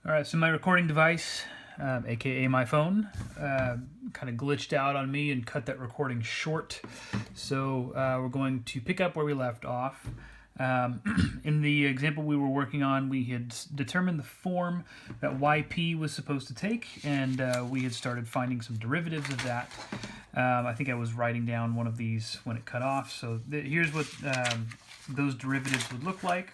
All right, so my recording device, aka my phone, kind of glitched out on me and cut that recording short. So we're going to pick up where we left off. In the example we were working on, we had determined the form that yp was supposed to take, and we had started finding some derivatives of that. I think I was writing down one of these when it cut off. So here's what those derivatives would look like.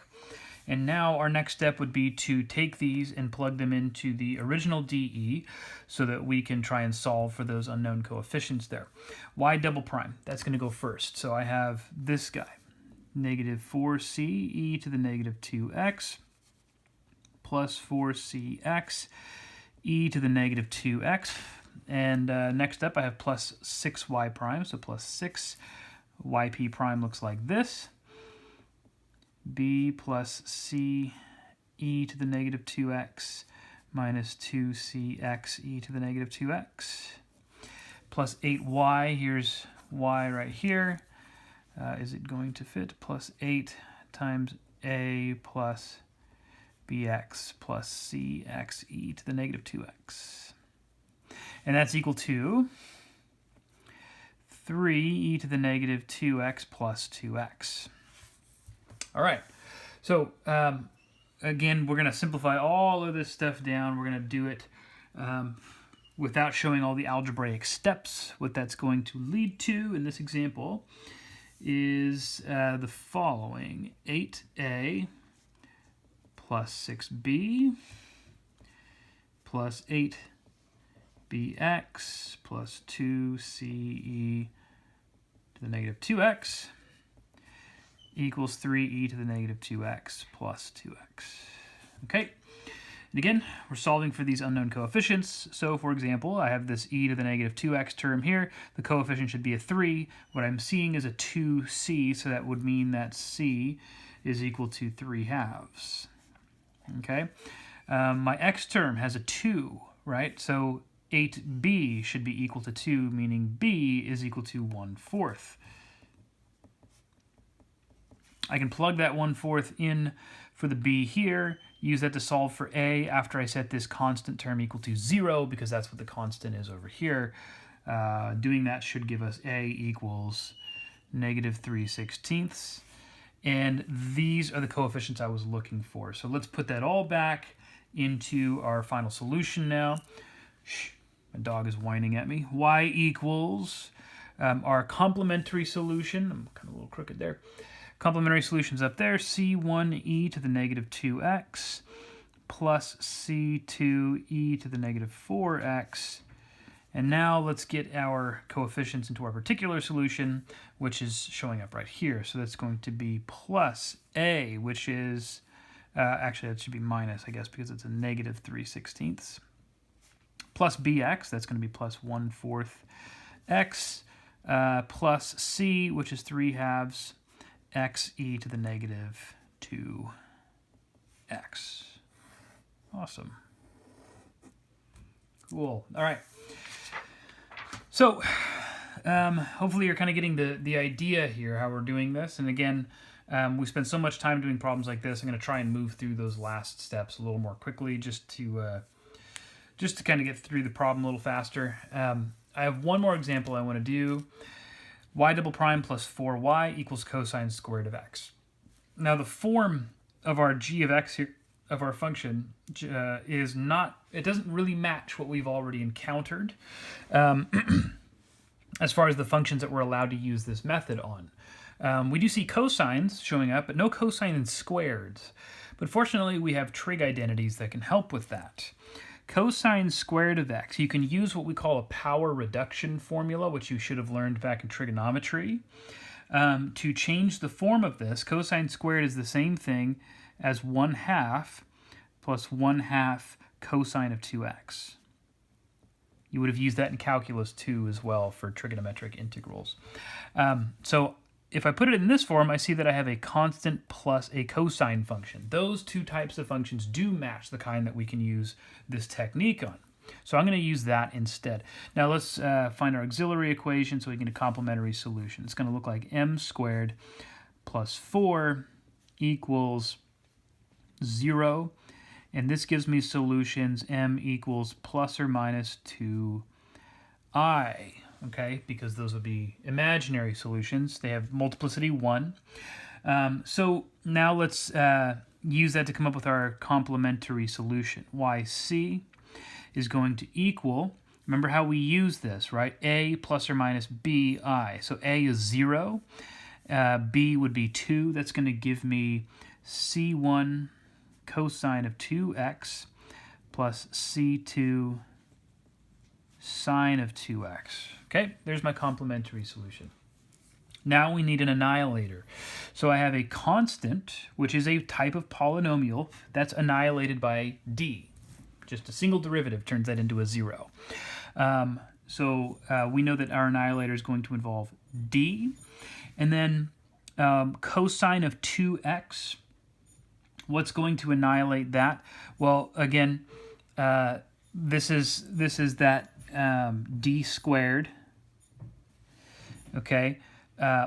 And now our next step would be to take these and plug them into the original DE so that we can try and solve for those unknown coefficients there. Y double prime, that's going to go first. So I have this guy, negative 4c e to the negative 2x plus 4cx e to the negative 2x. And next up I have plus 6y prime, so plus 6 yp prime looks like this. B plus c e to the negative 2x minus 2cx e to the negative 2x plus 8y, here's y right here. Is it going to fit? Plus 8 times a plus bx plus cx e to the negative 2x. And that's equal to 3 e to the negative 2x plus 2x. All right, so again, we're going to simplify all of this stuff down. We're going to do it without showing all the algebraic steps. What that's going to lead to in this example is the following: 8a plus 6b plus 8bx plus 2ce to the negative 2x equals 3e to the negative 2x plus 2x. Okay, and again, we're solving for these unknown coefficients. So for example, I have this e to the negative 2x term here. The coefficient should be a 3. What I'm seeing is a 2c, so that would mean that c is equal to 3/2. Okay, my x term has a 2, right? So 8b should be equal to 2, meaning b is equal to 1/4. I can plug that 1/4 in for the b here, use that to solve for a after I set this constant term equal to 0, because that's what the constant is over here. Doing that should give us a equals negative 3/16. And these are the coefficients I was looking for. So let's put that all back into our final solution now. Shh, my dog is whining at me. Y equals our complementary solution. I'm kind of a little crooked there. Complementary solution's up there, c1e to the negative 2x plus c2e to the negative 4x. And now let's get our coefficients into our particular solution, which is showing up right here. So that's going to be plus a, which is, actually that should be minus, I guess, because it's a negative 3/16. Plus bx, that's going to be plus 1/4 x, plus c, which is 3/2 x e to the negative 2x. Awesome. Cool. All right. So hopefully you're kind of getting the idea here how we're doing this. And again, we spend so much time doing problems like this. I'm going to try and move through those last steps a little more quickly just to kind of get through the problem a little faster. I have one more example I want to do. Y double prime plus 4y equals cosine squared of x. Now the form of our g of x here, of our function, is not, it doesn't really match what we've already encountered as far as the functions that we're allowed to use this method on. We do see cosines showing up, but no cosine and squareds. But fortunately, we have trig identities that can help with that. Cosine squared of x, you can use what we call a power reduction formula, which you should have learned back in trigonometry. To change the form of this, cosine squared is the same thing as 1/2 plus 1/2 cosine of 2x. You would have used that in calculus too as well for trigonometric integrals. So if I put it in this form, I see that I have a constant plus a cosine function. Those two types of functions do match the kind that we can use this technique on. So I'm going to use that instead. Now let's find our auxiliary equation so we can get a complementary solution. It's going to look like m squared plus 4 equals 0. And this gives me solutions m equals plus or minus 2i, okay? Because those would be imaginary solutions. They have multiplicity 1. So now let's use that to come up with our complementary solution. Yc is going to equal, remember how we use this, right? A plus or minus bi. So A is 0. B would be 2. That's going to give me c1 cosine of 2x plus c2 sine of 2x. Okay, there's my complementary solution. Now we need an annihilator. So I have a constant, which is a type of polynomial that's annihilated by d. Just a single derivative turns that into a 0. So we know that our annihilator is going to involve d. And then cosine of 2x, what's going to annihilate that? Well, again, this is that d squared, okay,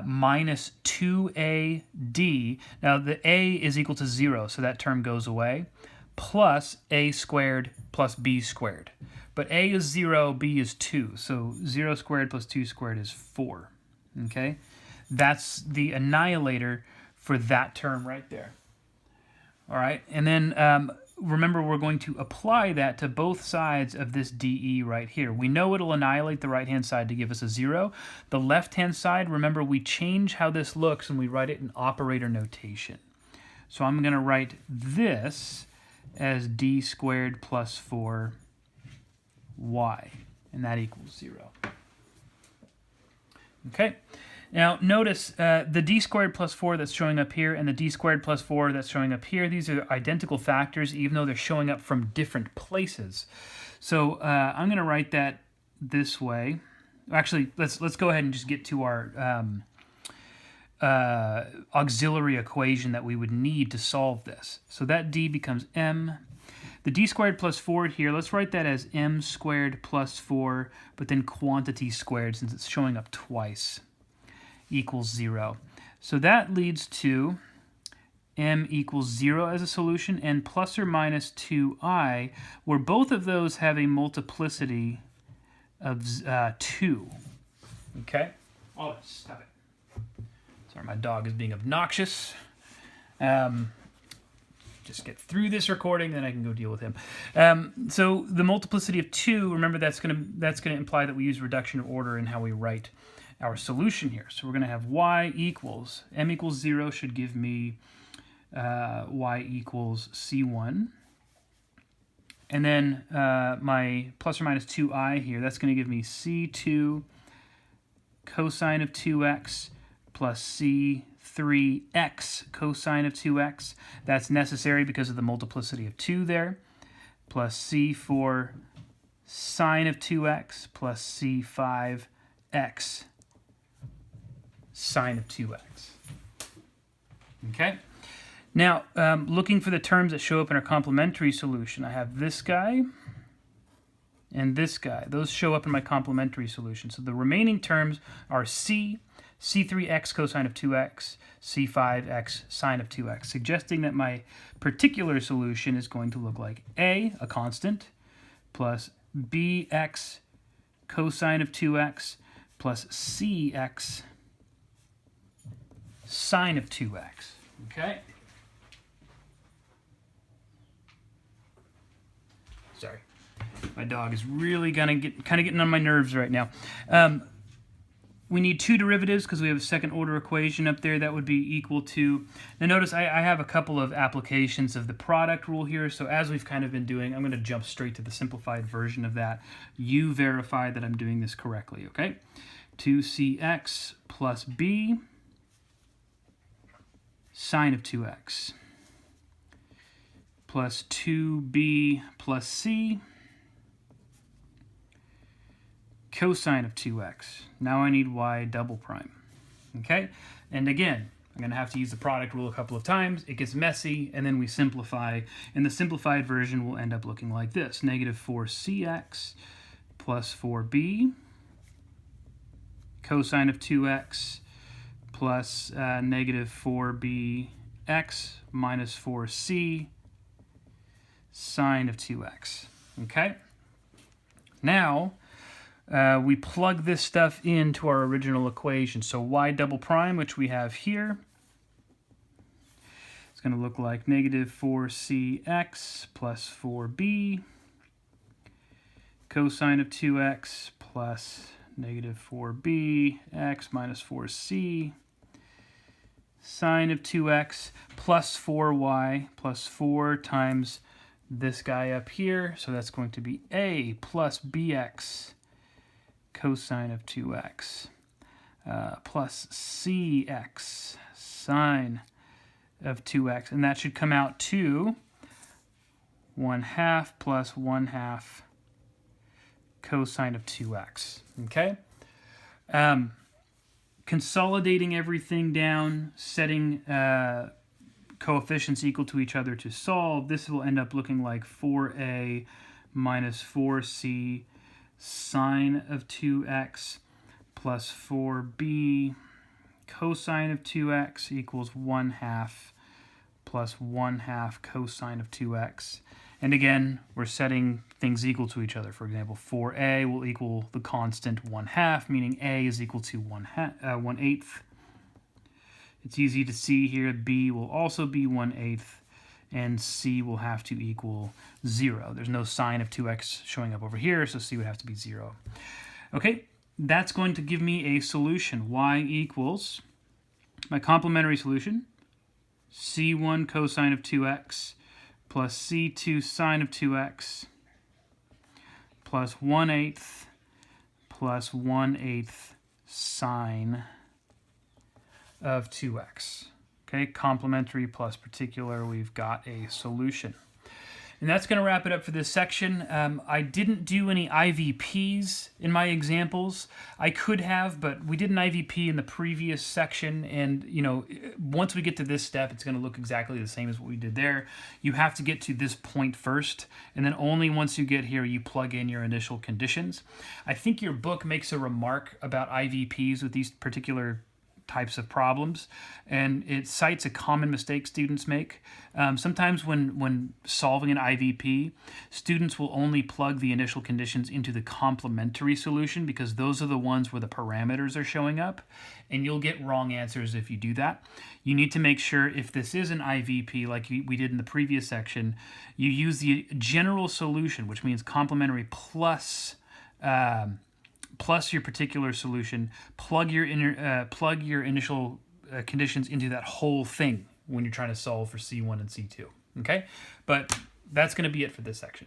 minus 2ad. Now the a is equal to 0, so that term goes away, plus a squared plus b squared. But a is 0, b is 2, so 0 squared plus 2 squared is 4. Okay, that's the annihilator for that term right there. All right, and then remember we're going to apply that to both sides of this dE right here. We know it'll annihilate the right-hand side to give us a 0. The left-hand side, remember we change how this looks and we write it in operator notation. So I'm going to write this as d squared plus 4y, and that equals 0. Okay. Now notice the d squared plus 4 that's showing up here and the d squared plus 4 that's showing up here, these are identical factors even though they're showing up from different places. So I'm going to write that this way. Actually, let's go ahead and just get to our auxiliary equation that we would need to solve this. So that d becomes m. The d squared plus 4 here, let's write that as m squared plus 4, but then quantity squared since it's showing up twice, equals 0. So that leads to m equals 0 as a solution and plus or minus 2i, where both of those have a multiplicity of 2. Okay? Oh, stop it. Sorry, my dog is being obnoxious. Just get through this recording, then I can go deal with him. So the multiplicity of 2, remember that's gonna imply that we use reduction of order in how we write our solution here. So we're going to have y equals, m equals 0 should give me y equals c1. And then my plus or minus 2i here, that's going to give me c2 cosine of 2x plus c3x cosine of 2x. That's necessary because of the multiplicity of 2 there. Plus c4 sine of 2x plus c5x sine of 2x. Okay? Now, looking for the terms that show up in our complementary solution, I have this guy and this guy. Those show up in my complementary solution. So the remaining terms are c3x cosine of 2x, c5x sine of 2x, suggesting that my particular solution is going to look like a constant, plus bx cosine of 2x, plus cx sine of 2x. Okay? Sorry. My dog is really kind of getting on my nerves right now. We need two derivatives because we have a second order equation up there that would be equal to... Now notice I have a couple of applications of the product rule here, so as we've kind of been doing, I'm going to jump straight to the simplified version of that. You verify that I'm doing this correctly, okay? 2cx plus b sine of 2x plus 2b plus c cosine of 2x. Now I need y double prime. Okay? And again, I'm going to have to use the product rule a couple of times. It gets messy, and then we simplify. And the simplified version will end up looking like this. Negative 4cx plus 4b cosine of 2x plus negative 4bx minus 4c sine of 2x. Okay? Now, we plug this stuff into our original equation. So y double prime, which we have here, it's going to look like negative 4cx plus 4b cosine of 2x plus negative 4b x minus 4c sine of 2x plus 4y plus 4 times this guy up here. So that's going to be a plus bx cosine of 2x plus cx sine of 2x. And that should come out to 1/2 plus 1/2 cosine of 2x. Okay? Consolidating everything down, setting coefficients equal to each other to solve, this will end up looking like 4a minus 4c sine of 2x plus 4b cosine of 2x equals 1/2 plus 1/2 cosine of 2x. And again, we're setting things equal to each other. For example, 4a will equal the constant 1/2, meaning a is equal to 1/8. It's easy to see here, b will also be 1/8, and c will have to equal 0. There's no sine of 2x showing up over here, so c would have to be 0. Okay, that's going to give me a solution. Y equals my complementary solution, c1 cosine of 2x plus c2 sine of 2x plus 1/8 plus 1/8 sine of 2x. Okay, complementary plus particular, we've got a solution. And that's going to wrap it up for this section. I didn't do any IVPs in my examples. I could have, but we did an IVP in the previous section, and you know, once we get to this step, it's going to look exactly the same as what we did there. You have to get to this point first, and then only once you get here, you plug in your initial conditions. I think your book makes a remark about IVPs with these particular types of problems, and it cites a common mistake students make. Sometimes when solving an IVP, students will only plug the initial conditions into the complementary solution because those are the ones where the parameters are showing up, and you'll get wrong answers if you do that. You need to make sure, if this is an IVP like we did in the previous section, you use the general solution, which means complementary plus your particular solution, plug your initial conditions into that whole thing when you're trying to solve for C1 and C2. Okay? But that's going to be it for this section.